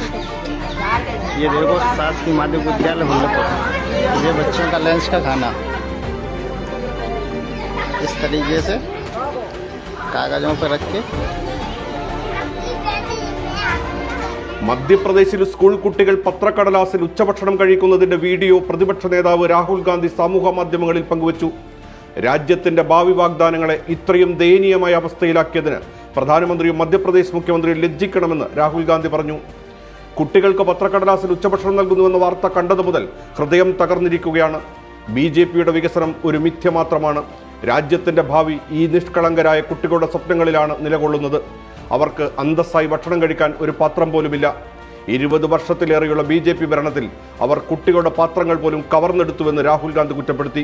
ये देखो शासकीय माध्यमिक विद्यालय भूलपुर, ये बच्चों का लंच का खाना इस तरीके से कागजों पर रख के। മധ്യപ്രദേശിൽ സ്കൂൾ കുട്ടികൾ പത്രക്കടലാസിൽ ഉച്ചഭക്ഷണം കഴിക്കുന്നതിന്റെ വീഡിയോ പ്രതിപക്ഷ നേതാവ് രാഹുൽ ഗാന്ധി സമൂഹ മാധ്യമങ്ങളിൽ പങ്കുവച്ചു. രാജ്യത്തിന്റെ ഭാവി വാഗ്ദാനങ്ങളെ ഇത്രയും ദയനീയമായ അവസ്ഥയിലാക്കിയതിന് പ്രധാനമന്ത്രിയും മധ്യപ്രദേശ് മുഖ്യമന്ത്രിയും ലജ്ജിക്കണമെന്ന് രാഹുൽ ഗാന്ധി പറഞ്ഞു. കുട്ടികൾക്ക് പത്രക്കടലാസിൽ ഉച്ചഭക്ഷണം നൽകുന്നുവെന്ന വാർത്ത കണ്ടതു മുതൽ ഹൃദയം തകർന്നിരിക്കുകയാണ്. BJPയുടെ വികസനം ഒരു മിഥ്യ മാത്രമാണ്. രാജ്യത്തിന്റെ ഭാവി ഈ നിഷ്കളങ്കരായ കുട്ടികളുടെ സ്വപ്നങ്ങളിലാണ് നിലകൊള്ളുന്നത്. അവർക്ക് അന്തസ്സായി ഭക്ഷണം കഴിക്കാൻ ഒരു പാത്രം പോലുമില്ല. 20 വർഷത്തിലേറെയുള്ള BJP ഭരണത്തിൽ അവർ കുട്ടികളുടെ പാത്രങ്ങൾ പോലും കവർന്നെടുത്തുവെന്ന് രാഹുൽ ഗാന്ധി കുറ്റപ്പെടുത്തി.